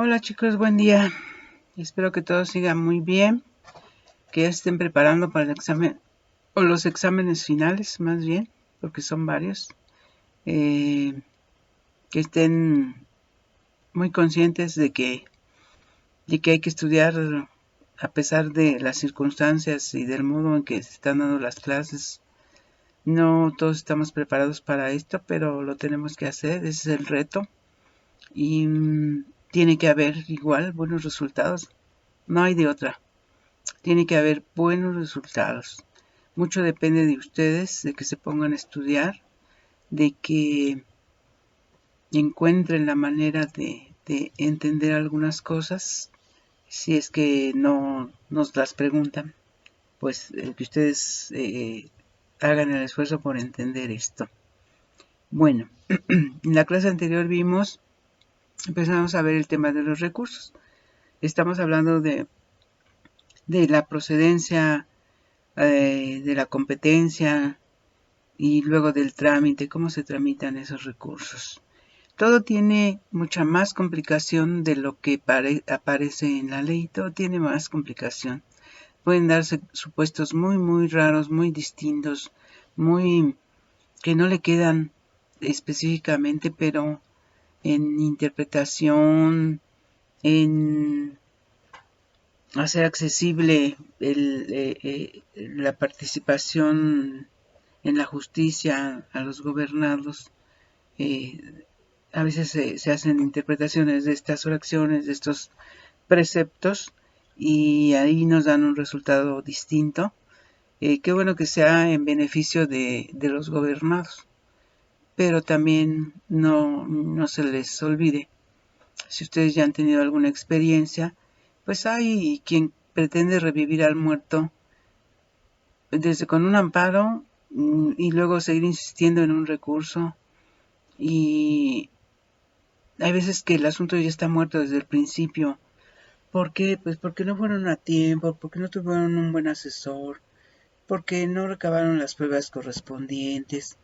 Hola chicos, buen día. Espero que todo siga muy bien, que ya estén preparando para el examen o los exámenes finales más bien, porque son varios. Que estén muy conscientes de que hay que estudiar a pesar de las circunstancias y del modo en que se están dando las clases. No todos estamos preparados para esto, pero lo tenemos que hacer, ese es el reto. Y tiene que haber igual buenos resultados, no hay de otra. Tiene que haber buenos resultados. Mucho depende de ustedes, de que se pongan a estudiar, de que encuentren la manera de entender algunas cosas. Si es que no nos las preguntan, pues que ustedes hagan el esfuerzo por entender esto. Bueno, en la clase anterior empezamos a ver el tema de los recursos. Estamos hablando de la procedencia, de la competencia y luego del trámite, cómo se tramitan esos recursos. Todo tiene mucha más complicación de lo que aparece en la ley, todo tiene más complicación. Pueden darse supuestos muy raros, muy distintos, muy que no le quedan específicamente, pero en interpretación, en hacer accesible la participación en la justicia a los gobernados. A veces se hacen interpretaciones de estas oraciones, de estos preceptos, y ahí nos dan un resultado distinto. Qué bueno que sea en beneficio de los gobernados, pero también no se les olvide. Si ustedes ya han tenido alguna experiencia, pues hay quien pretende revivir al muerto desde con un amparo y luego seguir insistiendo en un recurso, y hay veces que el asunto ya está muerto desde el principio. ¿Por qué? Pues porque no fueron a tiempo, porque no tuvieron un buen asesor, porque no recabaron las pruebas correspondientes,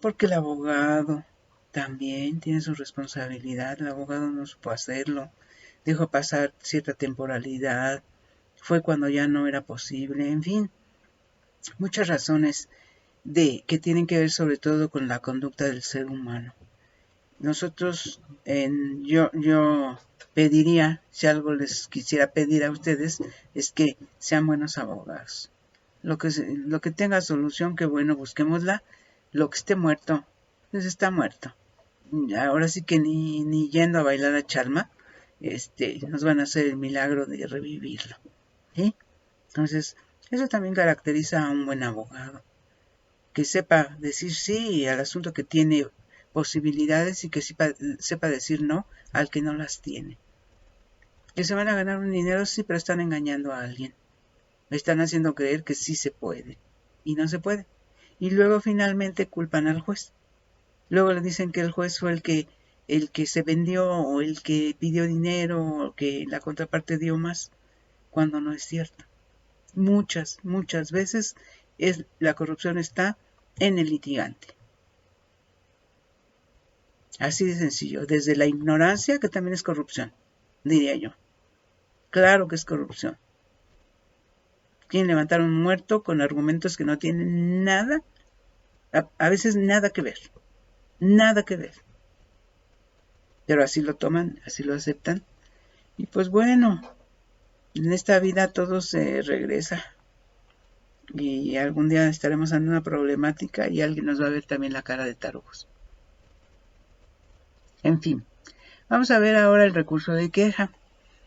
porque el abogado también tiene su responsabilidad. El abogado no supo hacerlo, dejó pasar cierta temporalidad, fue cuando ya no era posible, en fin, muchas razones que tienen que ver sobre todo con la conducta del ser humano. Nosotros, yo pediría, si algo les quisiera pedir a ustedes, es que sean buenos abogados. Lo que tenga solución, que bueno, busquémosla. Lo que esté muerto, pues está muerto. Ahora sí que ni yendo a bailar a Chalma, nos van a hacer el milagro de revivirlo. ¿Sí? Entonces, eso también caracteriza a un buen abogado, que sepa decir sí al asunto que tiene posibilidades y que sepa decir no al que no las tiene. Que se van a ganar un dinero, sí, pero están engañando a alguien. Le están haciendo creer que sí se puede y no se puede. Y luego finalmente culpan al juez. Luego le dicen que el juez fue el que se vendió, o el que pidió dinero, o que la contraparte dio más, cuando no es cierto. Muchas veces la corrupción está en el litigante. Así de sencillo, desde la ignorancia, que también es corrupción, diría yo. Claro que es corrupción. Quieren levantar un muerto con argumentos que no tienen nada, a veces nada que ver. Nada que ver. Pero así lo toman, así lo aceptan. Y pues bueno, en esta vida todo se regresa. Y algún día estaremos en una problemática y alguien nos va a ver también la cara de tarugos. En fin, vamos a ver ahora el recurso de queja.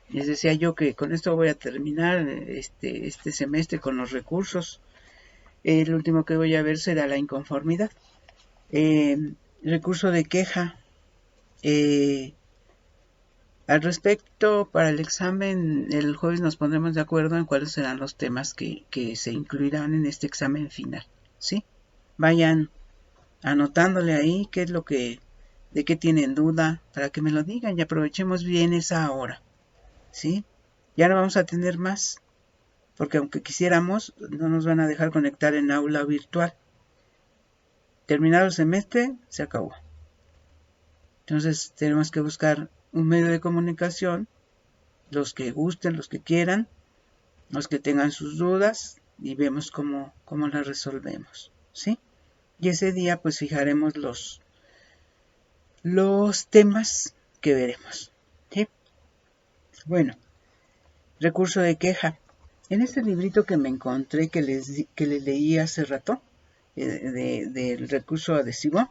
Les decía yo que con esto voy a terminar este semestre con los recursos. El último que voy a ver será la inconformidad. Recurso de queja. Al respecto, para el examen, el jueves nos pondremos de acuerdo en cuáles serán los temas que se incluirán en este examen final. ¿Sí? Vayan anotándole ahí qué es de qué tienen duda, para que me lo digan y aprovechemos bien esa hora. ¿Sí? Ya no vamos a tener más, porque aunque quisiéramos, no nos van a dejar conectar en aula virtual. Terminado el semestre, se acabó. Entonces tenemos que buscar un medio de comunicación, los que gusten, los que quieran, los que tengan sus dudas, y vemos cómo las resolvemos, ¿sí? Y ese día pues fijaremos los temas que veremos, ¿sí? Bueno, recurso de queja. En este librito que me encontré, que les leí hace rato, del recurso adhesivo,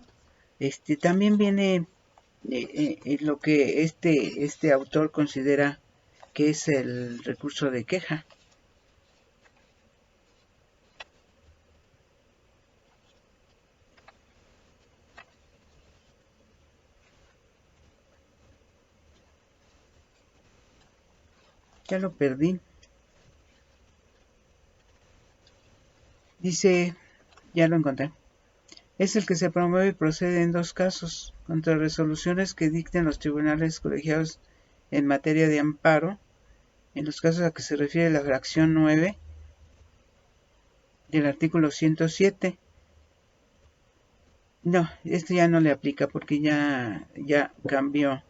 también viene lo que este autor considera que es el recurso de queja. Ya lo perdí. Dice, ya lo encontré. Es el que se promueve y procede en dos casos: contra resoluciones que dicten los tribunales colegiados en materia de amparo, en los casos a que se refiere la fracción 9 del artículo 107. No, esto ya no le aplica porque ya cambió.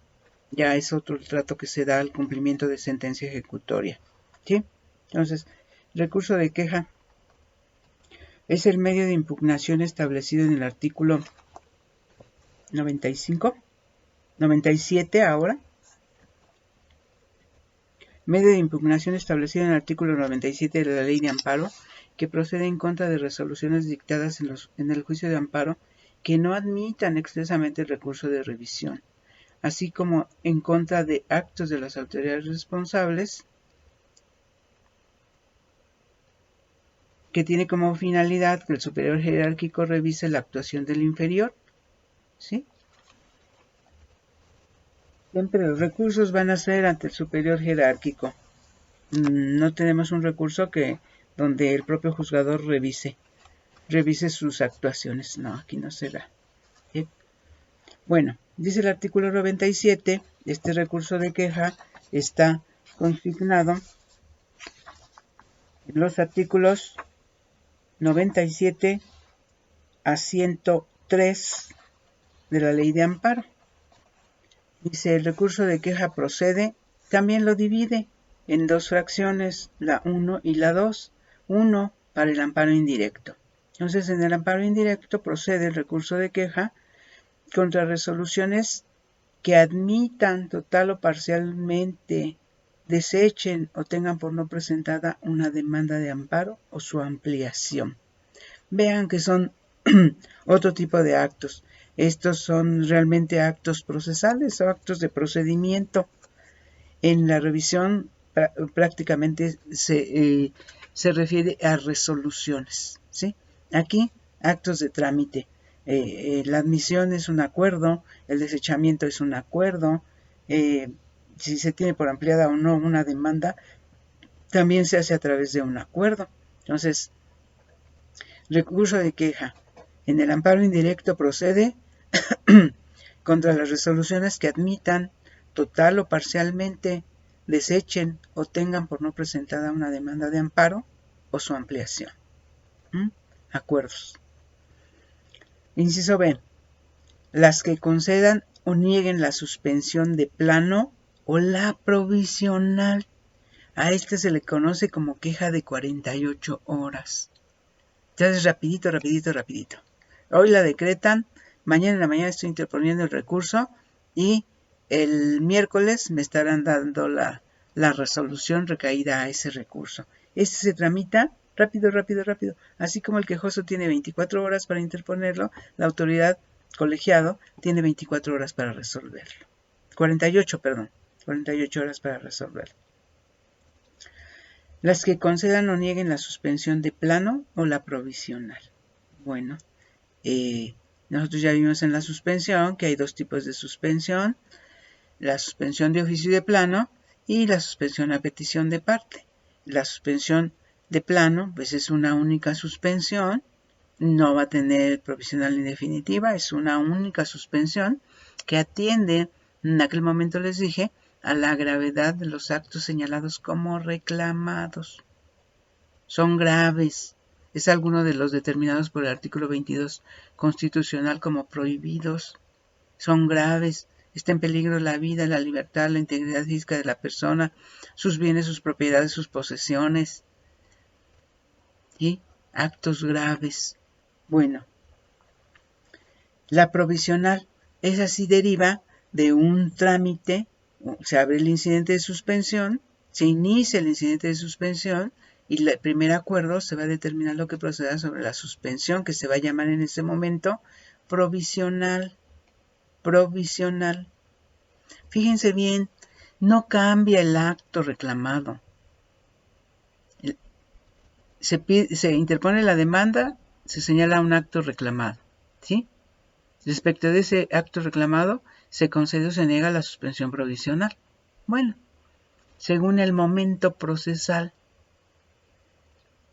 Ya es otro el trato que se da al cumplimiento de sentencia ejecutoria, ¿sí? Entonces, recurso de queja es el medio de impugnación establecido en el artículo 97 ahora. Medio de impugnación establecido en el artículo 97 de la Ley de Amparo, que procede en contra de resoluciones dictadas en el juicio de amparo que no admitan expresamente el recurso de revisión, así como en contra de actos de las autoridades responsables, que tiene como finalidad que el superior jerárquico revise la actuación del inferior, ¿sí? Siempre los recursos van a ser ante el superior jerárquico. No tenemos un recurso donde el propio juzgador revise sus actuaciones. No, aquí no se da. ¿Sí? Bueno, dice el artículo 97, este recurso de queja está consignado en los artículos 97 a 103 de la Ley de Amparo. Dice, el recurso de queja procede, también lo divide en dos fracciones, la 1 y la 2. 1 para el amparo indirecto. Entonces, en el amparo indirecto procede el recurso de queja contra resoluciones que admitan total o parcialmente, desechen o tengan por no presentada una demanda de amparo o su ampliación. Vean que son otro tipo de actos. Estos son realmente actos procesales o actos de procedimiento. En la revisión prácticamente se refiere a resoluciones, ¿sí? Aquí, actos de trámite. La admisión es un acuerdo, el desechamiento es un acuerdo, si se tiene por ampliada o no una demanda, también se hace a través de un acuerdo. Entonces, recurso de queja. En el amparo indirecto procede contra las resoluciones que admitan total o parcialmente, desechen o tengan por no presentada una demanda de amparo o su ampliación. Acuerdos. Inciso B. Las que concedan o nieguen la suspensión de plano o la provisional. A este se le conoce como queja de 48 horas. Entonces, rapidito. Hoy la decretan, mañana en la mañana estoy interponiendo el recurso y el miércoles me estarán dando la resolución recaída a ese recurso. Este se tramita rápido. Así como el quejoso tiene 24 horas para interponerlo, la autoridad colegiado tiene 24 horas para resolverlo. 48 horas para resolverlo. Las que concedan o nieguen la suspensión de plano o la provisional. Bueno, nosotros ya vimos en la suspensión que hay dos tipos de suspensión: la suspensión de oficio y de plano y la suspensión a petición de parte. La suspensión de plano pues es una única suspensión, no va a tener provisional ni definitiva, es una única suspensión que atiende, en aquel momento les dije, a la gravedad de los actos señalados como reclamados. Son graves. Es alguno de los determinados por el artículo 22 constitucional como prohibidos. Son graves. está en peligro la vida, la libertad, la integridad física de la persona, sus bienes, sus propiedades, sus posesiones, ¿sí? Actos graves. Bueno, la provisional, esa sí deriva de un trámite, se abre el incidente de suspensión, se inicia el incidente de suspensión y el primer acuerdo se va a determinar lo que proceda sobre la suspensión, que se va a llamar en ese momento provisional. Provisional. Fíjense bien, no cambia el acto reclamado. Se interpone la demanda, se señala un acto reclamado, ¿sí? Respecto de ese acto reclamado, se concede o se niega la suspensión provisional. Bueno, según el momento procesal,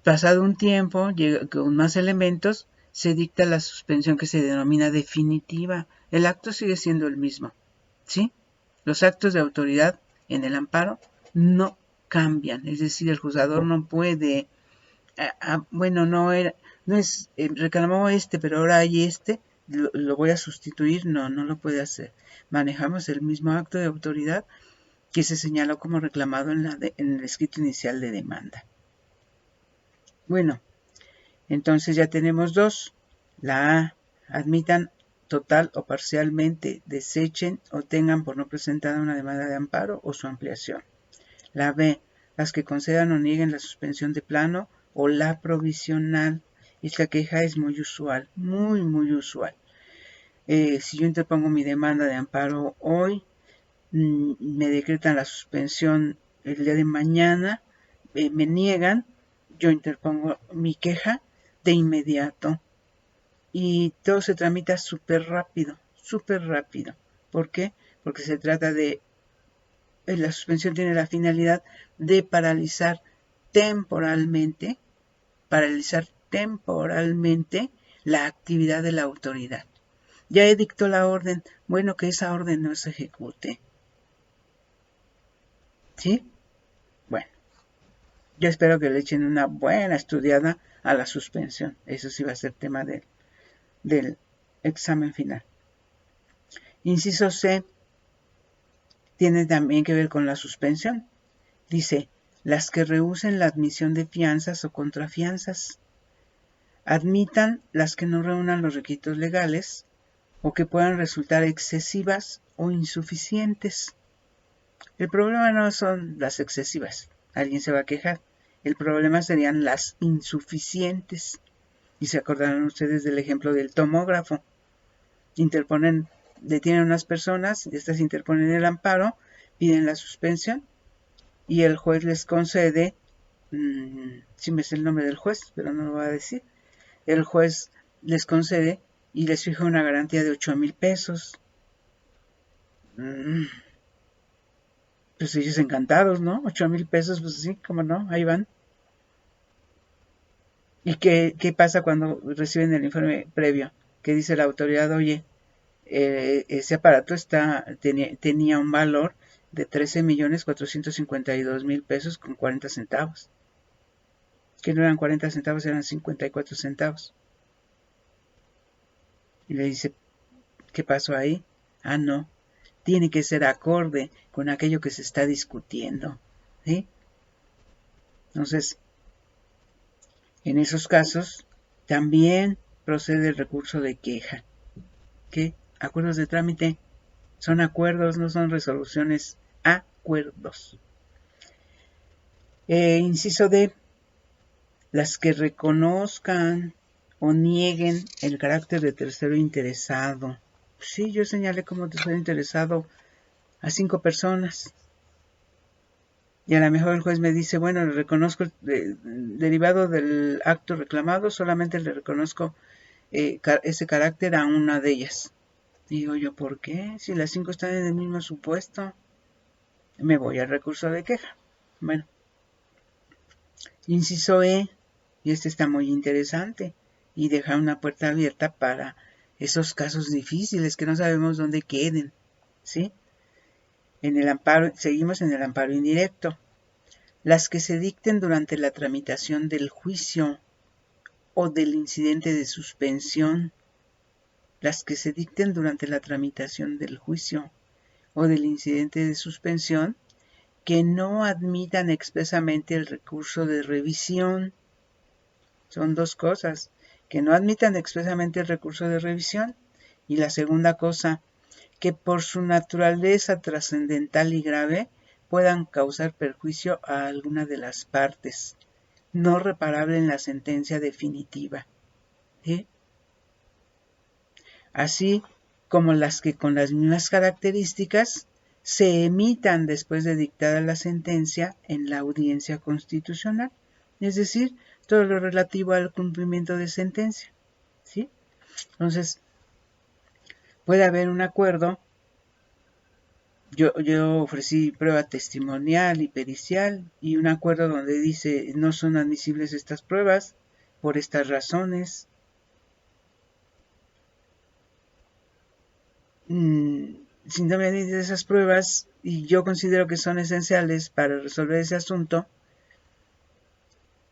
pasado un tiempo, con más elementos, se dicta la suspensión que se denomina definitiva. El acto sigue siendo el mismo, ¿sí? Los actos de autoridad en el amparo no cambian, es decir, el juzgador no puede, bueno, no es, reclamó pero ahora hay lo voy a sustituir, no lo puede hacer. Manejamos el mismo acto de autoridad que se señaló como reclamado en el escrito inicial de demanda. Bueno, entonces ya tenemos dos. La A, admitan total o parcialmente, desechen o tengan por no presentada una demanda de amparo o su ampliación. La B, las que concedan o nieguen la suspensión de plano o la provisional. Esta queja es muy usual, muy usual. Si yo interpongo mi demanda de amparo hoy, me decretan la suspensión el día de mañana, me niegan, yo interpongo mi queja de inmediato y todo se tramita súper rápido, súper rápido. ¿Por qué? Porque se trata de, la suspensión tiene la finalidad de paralizar temporalmente la actividad de la autoridad. Ya dictó la orden, bueno, que esa orden no se ejecute. ¿Sí? Bueno, yo espero que le echen una buena estudiada a la suspensión. Eso sí va a ser tema del examen final. Inciso C tiene también que ver con la suspensión. Dice, las que rehúsen la admisión de fianzas o contrafianzas. Admitan las que no reúnan los requisitos legales o que puedan resultar excesivas o insuficientes. El problema no son las excesivas, alguien se va a quejar. El problema serían las insuficientes. Y se acordarán ustedes del ejemplo del tomógrafo. Detienen a unas personas, estas interponen el amparo, piden la suspensión y el juez les concede, sí me sé el nombre del juez, pero no lo voy a decir, el juez les concede y les fija una garantía de 8,000 pesos. Pues ellos encantados, ¿no? 8,000 pesos, pues sí, cómo no, ahí van. ¿Y qué pasa cuando reciben el informe previo? Que dice la autoridad, oye, ese aparato tenía un valor de 13,452,000 pesos con 40 centavos. Que no eran 40 centavos, eran 54 centavos. Y le dice, ¿qué pasó ahí? Ah, no, tiene que ser acorde con aquello que se está discutiendo, ¿sí? Entonces, en esos casos, también procede el recurso de queja. ¿Qué? Acuerdos de trámite son acuerdos, no son resoluciones. Acuerdos. Inciso D. Las que reconozcan o nieguen el carácter de tercero interesado. Sí, yo señalé como tercero interesado a 5 personas. Y a lo mejor el juez me dice, bueno, le reconozco derivado del acto reclamado, solamente le reconozco ese carácter a una de ellas. Digo yo, ¿por qué? Si las 5 están en el mismo supuesto. Me voy al recurso de queja. Bueno. Inciso E, y este está muy interesante, y deja una puerta abierta para esos casos difíciles que no sabemos dónde queden, ¿sí? En el amparo, seguimos en el amparo indirecto. Las que se dicten durante la tramitación del juicio o del incidente de suspensión. Las que se dicten durante la tramitación del juicio o del incidente de suspensión que no admitan expresamente el recurso de revisión. Son dos cosas, que no admitan expresamente el recurso de revisión, y la segunda cosa, que por su naturaleza trascendental y grave puedan causar perjuicio a alguna de las partes, no reparable en la sentencia definitiva. ¿Sí? Así como las que con las mismas características se emitan después de dictada la sentencia en la audiencia constitucional, es decir, todo lo relativo al cumplimiento de sentencia. ¿Sí? Entonces, puede haber un acuerdo. Yo ofrecí prueba testimonial y pericial y un acuerdo donde dice no son admisibles estas pruebas por estas razones. Si no me admiten esas pruebas y yo considero que son esenciales para resolver ese asunto,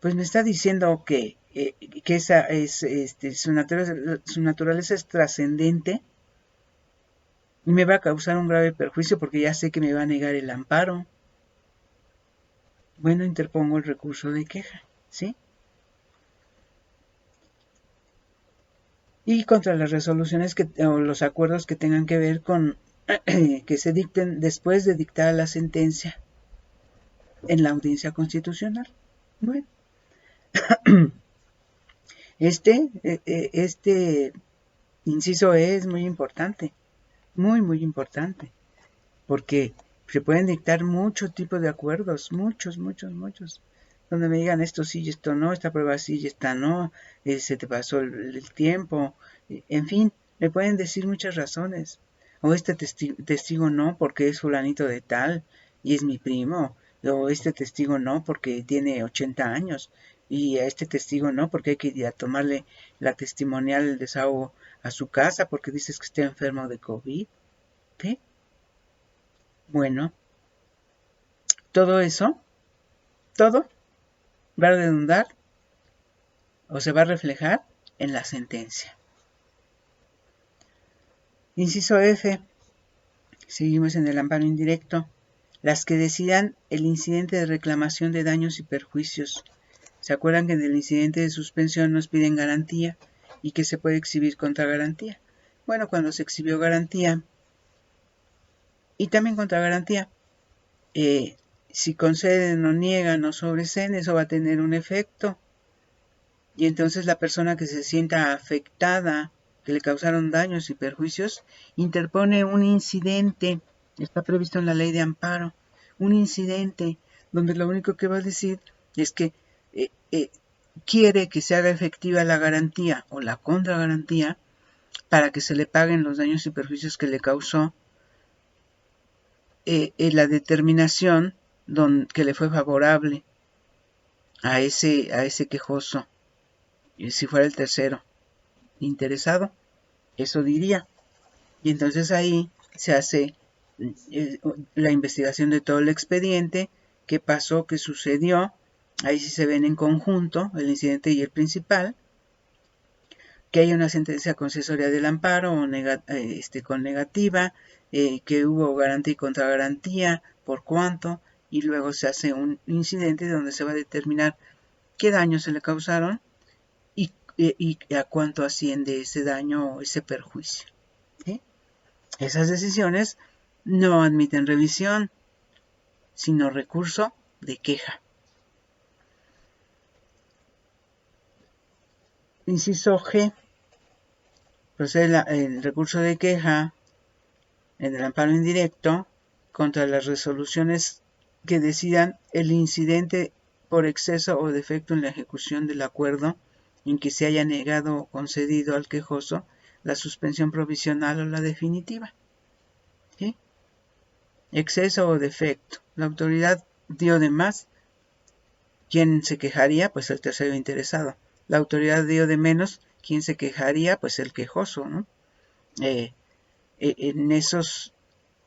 pues me está diciendo que esa es su naturaleza es trascendente y me va a causar un grave perjuicio porque ya sé que me va a negar el amparo. Bueno, interpongo el recurso de queja, ¿sí? Y contra las resoluciones o los acuerdos que tengan que ver con que se dicten después de dictar la sentencia en la audiencia constitucional. Bueno, este inciso E es muy importante, muy importante, porque se pueden dictar muchos tipos de acuerdos, muchos, donde me digan esto sí y esto no, esta prueba sí y esta no, se te pasó el tiempo, en fin, me pueden decir muchas razones. O este testigo no porque es fulanito de tal y es mi primo, o este testigo no porque tiene 80 años, y a este testigo no porque hay que ir a tomarle la testimonial, el desahogo a su casa porque dices que está enfermo de COVID. ¿Sí? Bueno, todo eso, todo va a redundar o se va a reflejar en la sentencia. Inciso F. Seguimos en el amparo indirecto. Las que decidan el incidente de reclamación de daños y perjuicios. ¿Se acuerdan que en el incidente de suspensión nos piden garantía y que se puede exhibir contra garantía? Bueno, cuando se exhibió garantía y también contra garantía, si conceden o niegan o sobreseen, eso va a tener un efecto. Y entonces la persona que se sienta afectada, que le causaron daños y perjuicios, interpone un incidente, está previsto en la ley de amparo, un incidente donde lo único que va a decir es que quiere que se haga efectiva la garantía o la contragarantía para que se le paguen los daños y perjuicios que le causó la determinación que le fue favorable a ese quejoso, si fuera el tercero interesado, eso diría. Y entonces ahí se hace la investigación de todo el expediente, qué pasó, qué sucedió. Ahí sí se ven en conjunto el incidente y el principal, que hay una sentencia concesoria del amparo o con negativa, que hubo garantía y contragarantía, por cuánto, y luego se hace un incidente donde se va a determinar qué daños se le causaron y a cuánto asciende ese daño o ese perjuicio. ¿Sí? Esas decisiones no admiten revisión, sino recurso de queja. Inciso G. Procede el recurso de queja en el amparo indirecto contra las resoluciones que decidan el incidente por exceso o defecto en la ejecución del acuerdo en que se haya negado o concedido al quejoso la suspensión provisional o la definitiva. ¿Sí? Exceso o defecto. La autoridad dio de más. ¿Quién se quejaría? Pues el tercero interesado. La autoridad dio de menos. ¿Quién se quejaría? Pues el quejoso, ¿no? En esos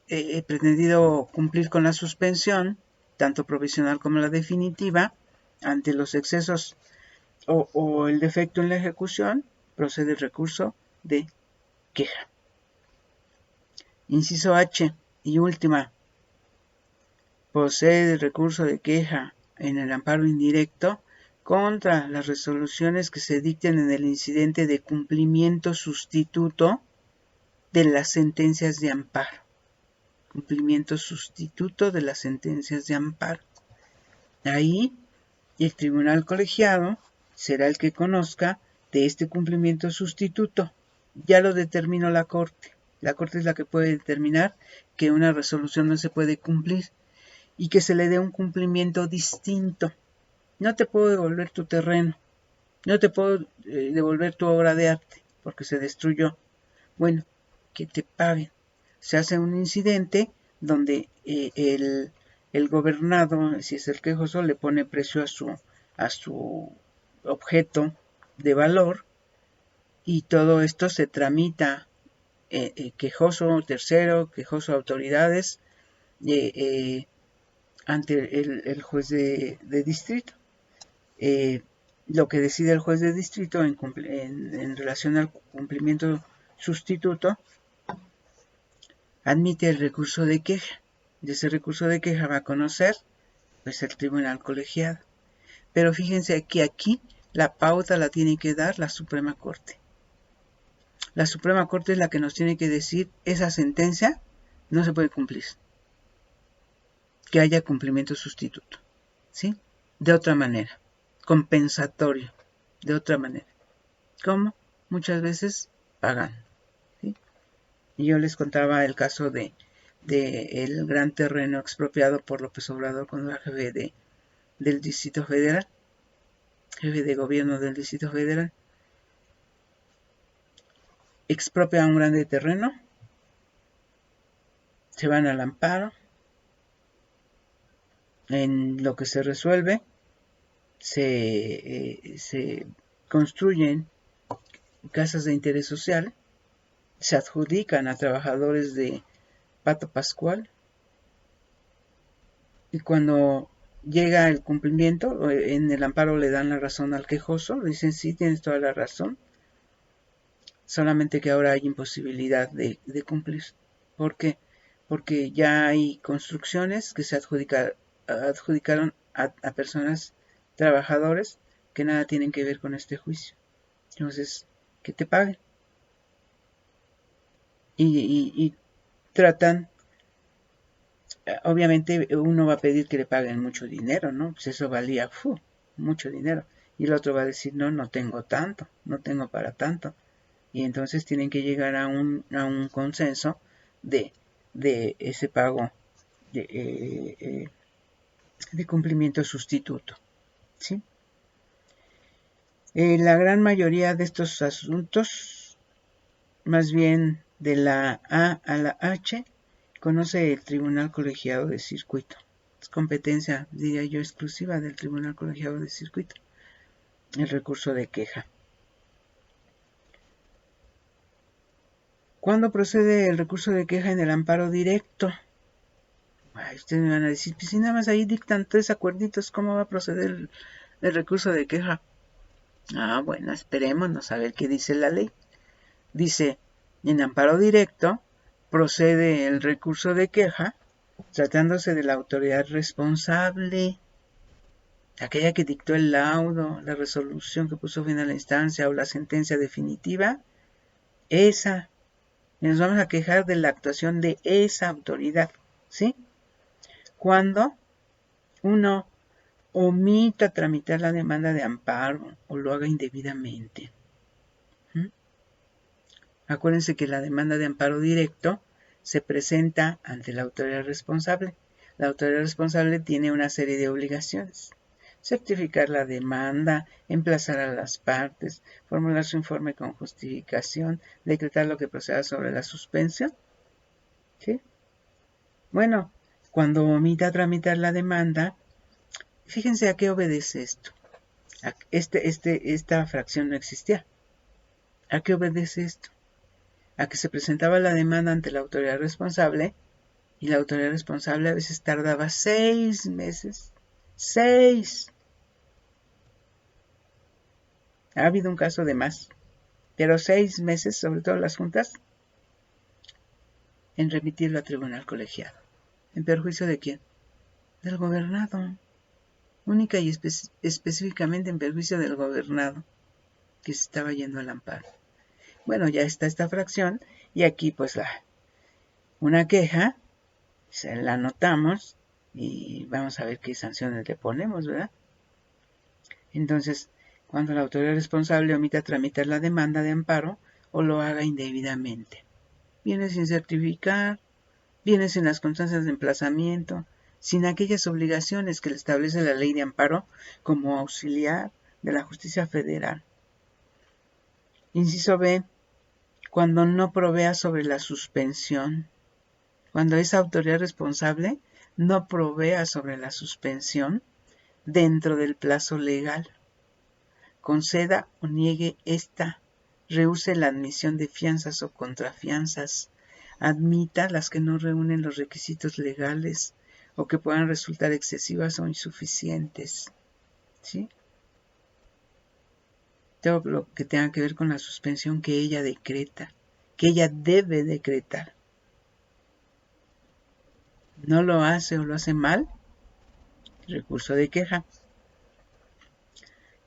he pretendido cumplir con la suspensión, tanto provisional como la definitiva, ante los excesos o el defecto en la ejecución, procede el recurso de queja. Inciso H. Y última, posee el recurso de queja en el amparo indirecto contra las resoluciones que se dicten en el incidente de cumplimiento sustituto de las sentencias de amparo. Cumplimiento sustituto de las sentencias de amparo. Ahí el tribunal colegiado será el que conozca de este cumplimiento sustituto. Ya lo determinó la Corte. La Corte es la que puede determinar que una resolución no se puede cumplir y que se le dé un cumplimiento distinto. No te puedo devolver tu terreno, no te puedo devolver tu obra de arte porque se destruyó. Bueno, que te paguen. Se hace un incidente donde el gobernado, si es el quejoso, le pone precio a su objeto de valor y todo esto se tramita quejoso tercero, quejoso autoridades ante el juez de distrito. Lo que decide el juez de distrito en relación al cumplimiento sustituto admite el recurso de queja. De ese recurso de queja va a conocer pues el tribunal colegiado. Pero fíjense que aquí la pauta la tiene que dar la Suprema Corte. La Suprema Corte es la que nos tiene que decir esa sentencia no se puede cumplir. Que haya cumplimiento sustituto. ¿Sí? De otra manera. Compensatorio. De otra manera. ¿Cómo? Muchas veces pagan. ¿Sí? Y yo les contaba el caso de el gran terreno expropiado por López Obrador cuando era jefe del Distrito Federal, jefe de gobierno del Distrito Federal. Expropia un grande terreno, se van al amparo, en lo que se resuelve, se construyen casas de interés social, se adjudican a trabajadores de Pato Pascual, y cuando llega el cumplimiento, en el amparo le dan la razón al quejoso, le dicen sí, tienes toda la razón, solamente que ahora hay imposibilidad de cumplir. ¿Por qué? Porque ya hay construcciones que se adjudicaron a personas, trabajadores, que nada tienen que ver con este juicio. Entonces, que te paguen. Y tratan, obviamente uno va a pedir que le paguen mucho dinero, ¿no? Pues eso valía mucho dinero. Y el otro va a decir, no, no tengo tanto, no tengo para tanto. Y entonces tienen que llegar a un consenso de ese pago de cumplimiento sustituto. ¿Sí? La gran mayoría de estos asuntos, más bien de la A a la H, conoce el Tribunal Colegiado de Circuito. Es competencia, diría yo, exclusiva del Tribunal Colegiado de Circuito, el recurso de queja. ¿Cuándo procede el recurso de queja en el amparo directo? Ay, ustedes me van a decir, pues si nada más ahí dictan 3 acuerditos, ¿cómo va a proceder el recurso de queja? Bueno, esperémonos a ver qué dice la ley. Dice, en amparo directo procede el recurso de queja tratándose de la autoridad responsable, aquella que dictó el laudo, la resolución que puso fin a la instancia o la sentencia definitiva, esa. Y nos vamos a quejar de la actuación de esa autoridad, ¿sí? Cuando uno omita tramitar la demanda de amparo o lo haga indebidamente. Acuérdense que la demanda de amparo directo se presenta ante la autoridad responsable. La autoridad responsable tiene una serie de obligaciones. Certificar la demanda, emplazar a las partes, formular su informe con justificación, decretar lo que proceda sobre la suspensión. ¿Sí? Bueno, cuando omita tramitar la demanda, fíjense a qué obedece esto. Esta fracción no existía. ¿A qué obedece esto? A que se presentaba la demanda ante la autoridad responsable y la autoridad responsable a veces tardaba 6 meses. 6. Ha habido un caso de más, pero 6 meses, sobre todo las juntas, en remitirlo a tribunal colegiado. ¿En perjuicio de quién? Del gobernado. Única y específicamente en perjuicio del gobernado, que se estaba yendo al amparo. Bueno, ya está esta fracción, y aquí pues una queja, se la anotamos, y vamos a ver qué sanciones le ponemos, ¿verdad? Entonces, cuando la autoridad responsable omita tramitar la demanda de amparo o lo haga indebidamente. Viene sin certificar, viene sin las constancias de emplazamiento, sin aquellas obligaciones que le establece la ley de amparo como auxiliar de la justicia federal. Inciso B. Cuando no provea sobre la suspensión. Cuando esa autoridad responsable no provea sobre la suspensión dentro del plazo legal. Conceda o niegue esta. Rehúse la admisión de fianzas o contrafianzas. Admita las que no reúnen los requisitos legales o que puedan resultar excesivas o insuficientes. ¿Sí? Todo lo que tenga que ver con la suspensión que ella decreta, que ella debe decretar. No lo hace o lo hace mal, recurso de queja.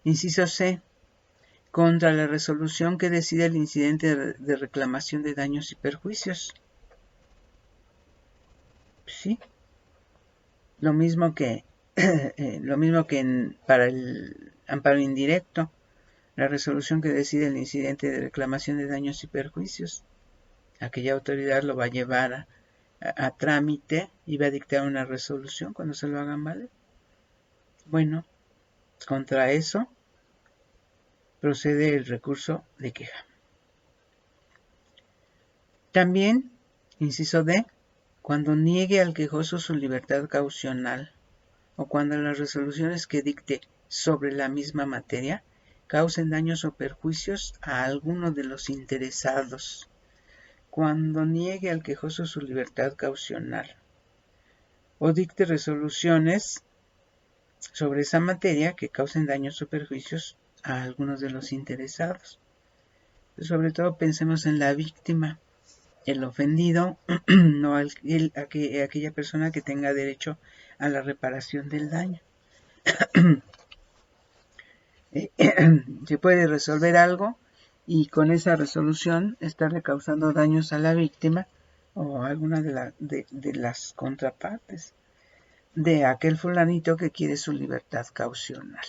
Inciso C. Contra la resolución que decide el incidente de reclamación de daños y perjuicios. ¿Sí? Lo mismo que para el amparo indirecto, la resolución que decide el incidente de reclamación de daños y perjuicios. Aquella autoridad lo va a llevar a trámite y va a dictar una resolución cuando se lo hagan valer. Bueno, contra eso procede el recurso de queja. También, inciso D, cuando niegue al quejoso su libertad caucional o cuando las resoluciones que dicte sobre la misma materia causen daños o perjuicios a alguno de los interesados. Cuando niegue al quejoso su libertad caucional o dicte resoluciones sobre esa materia que causen daños o perjuicios a algunos de los interesados. Sobre todo pensemos en la víctima, el ofendido, no aquella persona que tenga derecho a la reparación del daño. Se puede resolver algo y con esa resolución estarle causando daños a la víctima o a alguna de las contrapartes de aquel fulanito que quiere su libertad caucional.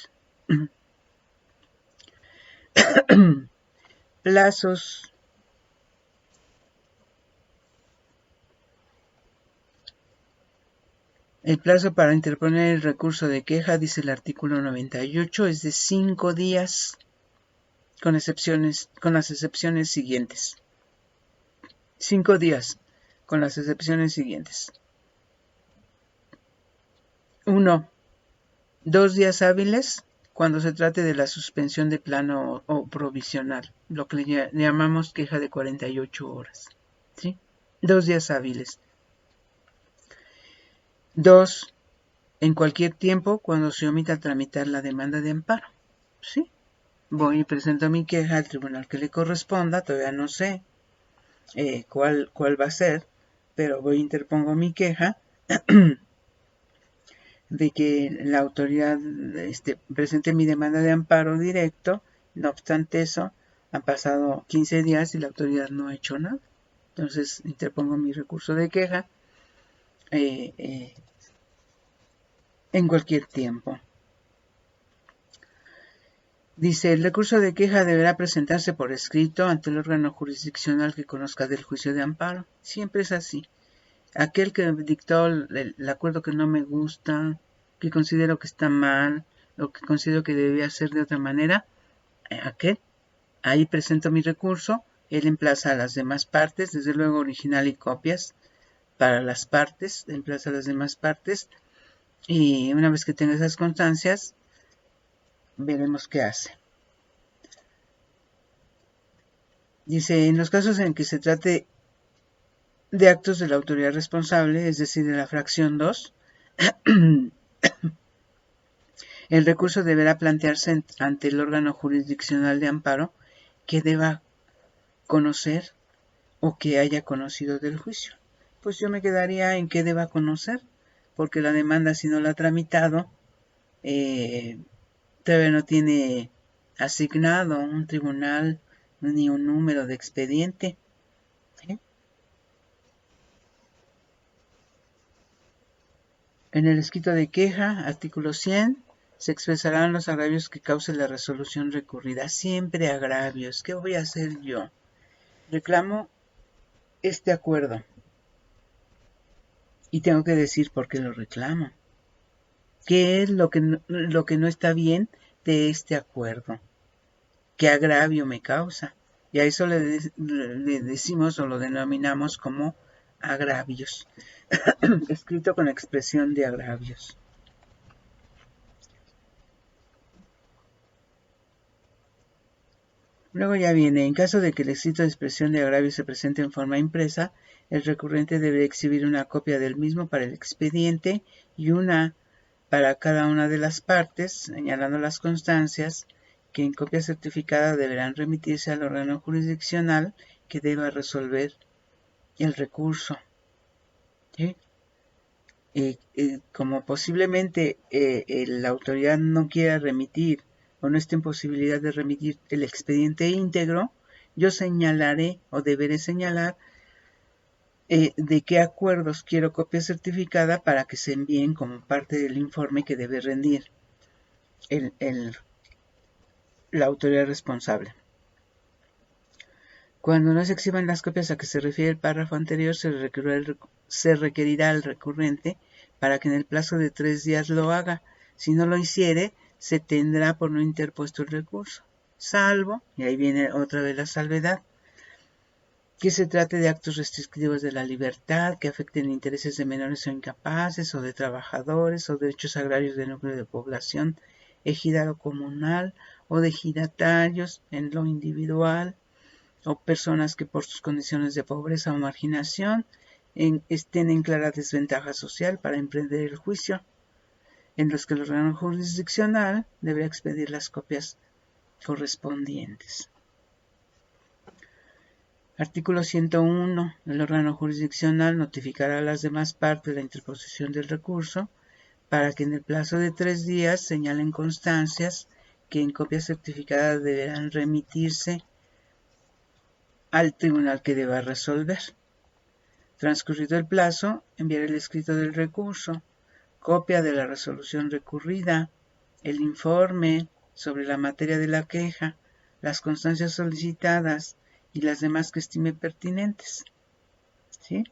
Plazos. El plazo para interponer el recurso de queja, dice el artículo 98, es de 5 días, con las excepciones siguientes. 5 días, con las excepciones siguientes. 1. 2 días hábiles cuando se trate de la suspensión de plano o provisional, lo que le llamamos queja de 48 horas. ¿Sí? 2 días hábiles. 2. En cualquier tiempo cuando se omita tramitar la demanda de amparo. ¿Sí? Voy y presento mi queja al tribunal que le corresponda, todavía no sé cuál va a ser, pero voy e interpongo mi queja de que la autoridad presente mi demanda de amparo directo. No obstante eso, han pasado 15 días y la autoridad no ha hecho nada. Entonces interpongo mi recurso de queja en cualquier tiempo. Dice, el recurso de queja deberá presentarse por escrito ante el órgano jurisdiccional que conozca del juicio de amparo. Siempre es así. Aquel que dictó el acuerdo que no me gusta, que considero que está mal, o que considero que debía ser de otra manera, aquel, ahí presento mi recurso, él emplaza a las demás partes, desde luego original y copias para las partes, emplaza a las demás partes, y una vez que tenga esas constancias, veremos qué hace. Dice, en los casos en que se trate de actos de la autoridad responsable, es decir, de la fracción 2, el recurso deberá plantearse ante el órgano jurisdiccional de amparo que deba conocer o que haya conocido del juicio. pues yo me quedaría en qué deba conocer, porque la demanda, si no la ha tramitado, todavía no tiene asignado un tribunal ni un número de expediente. ¿Sí? En el escrito de queja, artículo 100, se expresarán los agravios que cause la resolución recurrida. Siempre agravios. ¿Qué voy a hacer yo? Reclamo este acuerdo y tengo que decir por qué lo reclamo. ¿Qué es lo que no está bien de este acuerdo? ¿Qué agravio me causa? Y a eso le decimos o lo denominamos como agravios. Escrito con expresión de agravios. Luego ya viene, en caso de que el escrito de expresión de agravio se presente en forma impresa, el recurrente debe exhibir una copia del mismo para el expediente y una para cada una de las partes, señalando las constancias que en copia certificada deberán remitirse al órgano jurisdiccional que deba resolver el recurso. ¿Sí? Como posiblemente la autoridad no quiera remitir o no esté en posibilidad de remitir el expediente íntegro, yo señalaré o deberé señalar de qué acuerdos quiero copia certificada para que se envíen como parte del informe que debe rendir la autoridad responsable. Cuando no se exhiban las copias a que se refiere el párrafo anterior, se requerirá al recurrente para que en el plazo de 3 días lo haga. Si no lo hiciere, se tendrá por no interpuesto el recurso, salvo, y ahí viene otra vez la salvedad, que se trate de actos restrictivos de la libertad, que afecten intereses de menores o incapaces, o de trabajadores, o derechos agrarios del núcleo de población ejidal o comunal, o de ejidatarios en lo individual, o personas que por sus condiciones de pobreza o marginación estén en clara desventaja social para emprender el juicio, en los que el órgano jurisdiccional debe expedir las copias correspondientes. Artículo 101. El órgano jurisdiccional notificará a las demás partes la interposición del recurso para que en el plazo de 3 días señalen constancias que en copia certificada deberán remitirse al tribunal que deba resolver. Transcurrido el plazo, enviar el escrito del recurso, copia de la resolución recurrida, el informe sobre la materia de la queja, las constancias solicitadas y las demás que estime pertinentes. ¿Sí?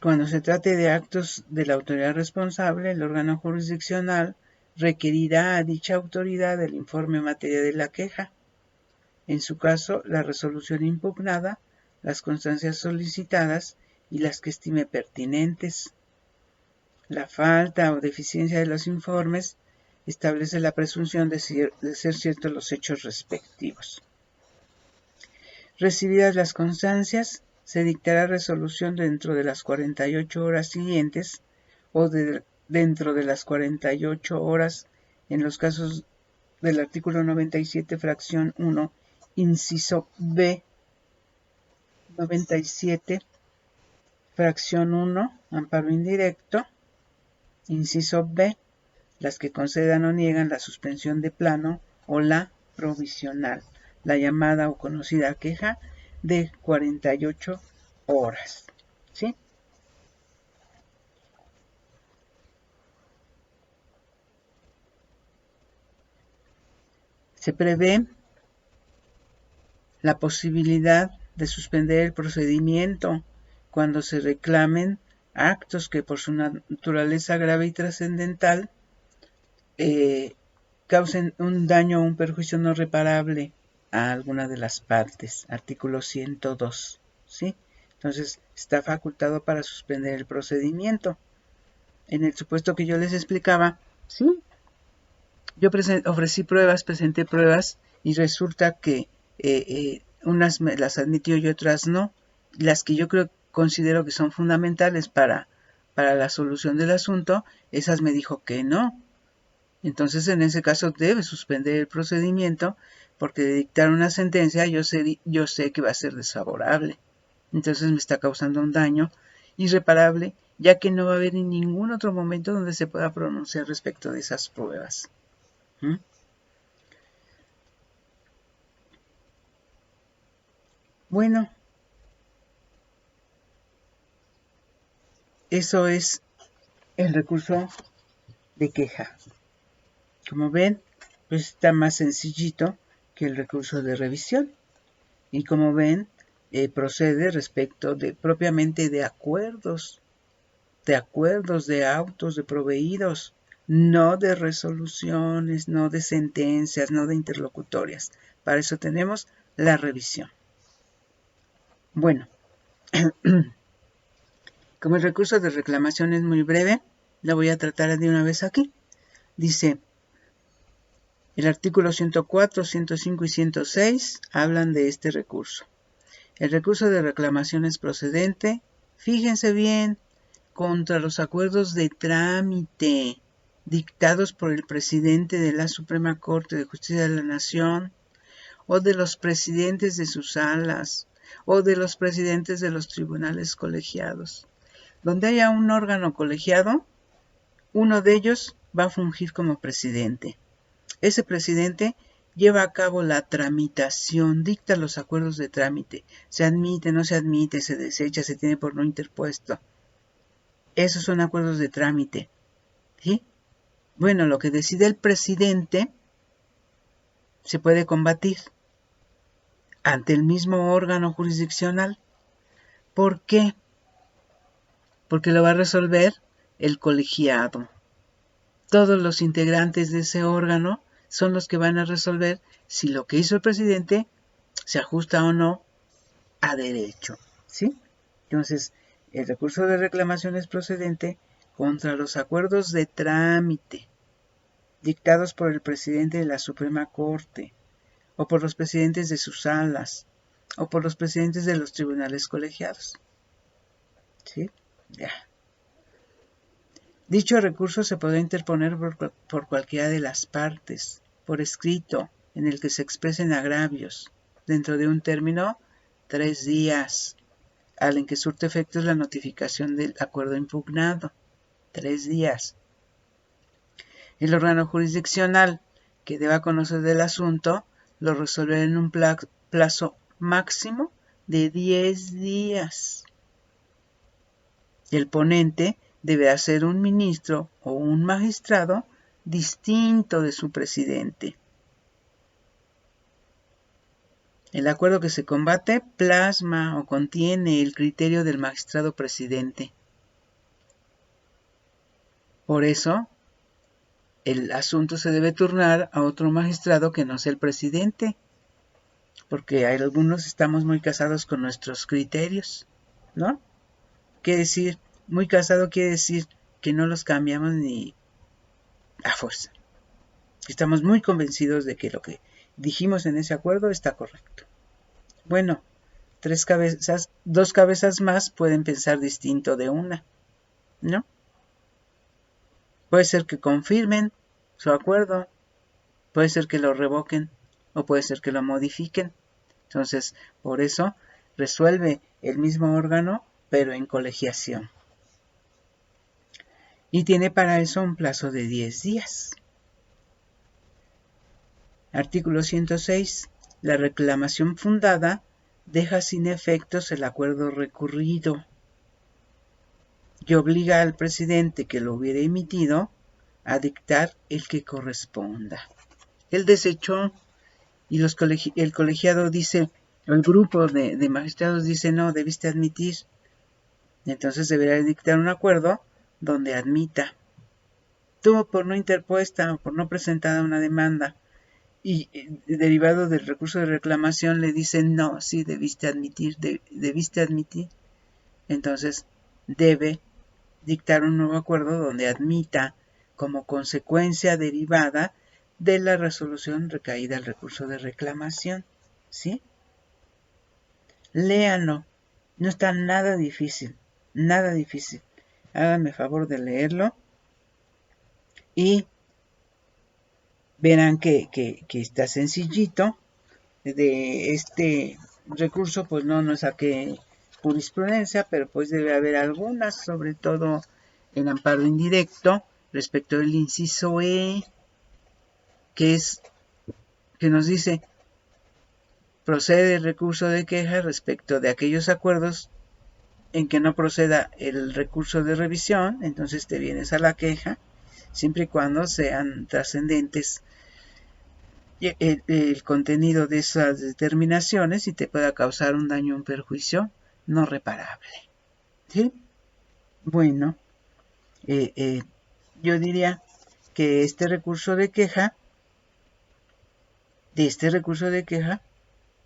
Cuando se trate de actos de la autoridad responsable, el órgano jurisdiccional requerirá a dicha autoridad el informe en materia de la queja. En su caso, la resolución impugnada, las constancias solicitadas y las que estime pertinentes. La falta o deficiencia de los informes establece la presunción de ser ciertos los hechos respectivos. Recibidas las constancias, se dictará resolución dentro de las 48 horas siguientes o dentro de las 48 horas en los casos del artículo 97, fracción 1, inciso B, 97, fracción 1, amparo indirecto, inciso B, las que concedan o niegan la suspensión de plano o la provisional, la llamada o conocida queja de 48 horas. ¿Sí? Se prevé la posibilidad de suspender el procedimiento cuando se reclamen actos que por su naturaleza grave y trascendental causen un daño o un perjuicio no reparable a alguna de las partes. Artículo 102. ¿Sí? Entonces está facultado para suspender el procedimiento. En el supuesto que yo les explicaba, sí, yo ofrecí pruebas, presenté pruebas y resulta que unas me las admitió y otras no. Las que yo considero que son fundamentales para la solución del asunto, esas me dijo que no. Entonces, en ese caso debe suspender el procedimiento, porque de dictar una sentencia yo sé que va a ser desfavorable. Entonces me está causando un daño irreparable, ya que no va a haber en ningún otro momento donde se pueda pronunciar respecto de esas pruebas. ¿Mm? Bueno, eso es el recurso de queja. Como ven, pues está más sencillito que el recurso de revisión. Y como ven, procede respecto de propiamente de acuerdos, de autos, de proveídos, no de resoluciones, no de sentencias, no de interlocutorias. Para eso tenemos la revisión. Bueno, como el recurso de reclamación es muy breve, la voy a tratar de una vez aquí. Dice, el artículo 104, 105 y 106 hablan de este recurso. El recurso de reclamación es procedente, fíjense bien, contra los acuerdos de trámite dictados por el presidente de la Suprema Corte de Justicia de la Nación, o de los presidentes de sus salas, o de los presidentes de los tribunales colegiados. Donde haya un órgano colegiado, uno de ellos va a fungir como presidente. Ese presidente lleva a cabo la tramitación, dicta los acuerdos de trámite, se admite, no se admite, se desecha, se tiene por no interpuesto. Esos son acuerdos de trámite. ¿Sí? Bueno, lo que decide el presidente se puede combatir ante el mismo órgano jurisdiccional. ¿Por qué? Porque lo va a resolver el colegiado. Todos los integrantes de ese órgano son los que van a resolver si lo que hizo el presidente se ajusta o no a derecho. ¿Sí? Entonces, el recurso de reclamación es procedente contra los acuerdos de trámite dictados por el presidente de la Suprema Corte, o por los presidentes de sus salas, o por los presidentes de los tribunales colegiados. ¿Sí? Ya. Dicho recurso se podrá interponer por cualquiera de las partes, por escrito, en el que se expresen agravios, dentro de un término 3 días, al en que surte efectos la notificación del acuerdo impugnado. 3 días. El órgano jurisdiccional que deba conocer del asunto lo resolverá en un plazo máximo de 10 días. El ponente deberá ser un ministro o un magistrado distinto de su presidente. El acuerdo que se combate plasma o contiene el criterio del magistrado presidente. Por eso, el asunto se debe turnar a otro magistrado que no sea el presidente, porque algunos estamos muy casados con nuestros criterios, ¿no? Quiere decir, muy casado quiere decir que no los cambiamos ni a fuerza. Estamos muy convencidos de que lo que dijimos en ese acuerdo está correcto. Bueno, 2 cabezas más pueden pensar distinto de una, ¿no? Puede ser que confirmen su acuerdo, puede ser que lo revoquen o puede ser que lo modifiquen. Entonces, por eso resuelve el mismo órgano, pero en colegiación. Y tiene para eso un plazo de 10 días. Artículo 106. La reclamación fundada deja sin efectos el acuerdo recurrido y obliga al presidente que lo hubiera emitido a dictar el que corresponda. Él desechó y el colegiado dice, el grupo de magistrados dice, no, debiste admitir. Entonces deberá dictar un acuerdo donde admita. Tuvo por no interpuesta o por no presentada una demanda y derivado del recurso de reclamación le dicen, no, sí, debiste admitir. Entonces debe dictar un nuevo acuerdo donde admita como consecuencia derivada de la resolución recaída al recurso de reclamación. ¿Sí? Léanlo. No está nada difícil. Nada difícil. Háganme favor de leerlo. Y verán que está sencillito. De este recurso, pues no saqué jurisprudencia, pero pues debe haber algunas, sobre todo en amparo indirecto, respecto del inciso E, que nos dice: procede el recurso de queja respecto de aquellos acuerdos en que no proceda el recurso de revisión. Entonces te vienes a la queja, siempre y cuando sean trascendentes el contenido de esas determinaciones y te pueda causar un daño o un perjuicio no reparable. ¿Sí? Bueno, yo diría que este recurso de queja,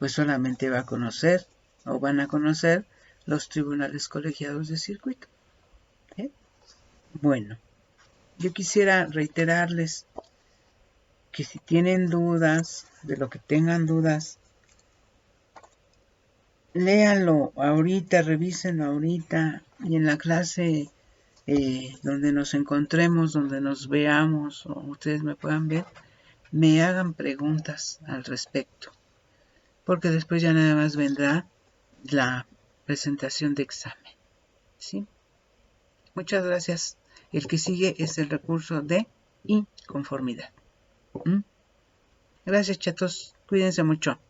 pues solamente va a conocer o van a conocer los tribunales colegiados de circuito. ¿Sí? Bueno, yo quisiera reiterarles que si tienen dudas, de lo que tengan dudas, léanlo ahorita, revísenlo ahorita, y en la clase donde nos encontremos, donde nos veamos o ustedes me puedan ver, me hagan preguntas al respecto, porque después ya nada más vendrá la presentación de examen. ¿Sí? Muchas gracias. El que sigue es el recurso de inconformidad. Gracias, chatos. Cuídense mucho.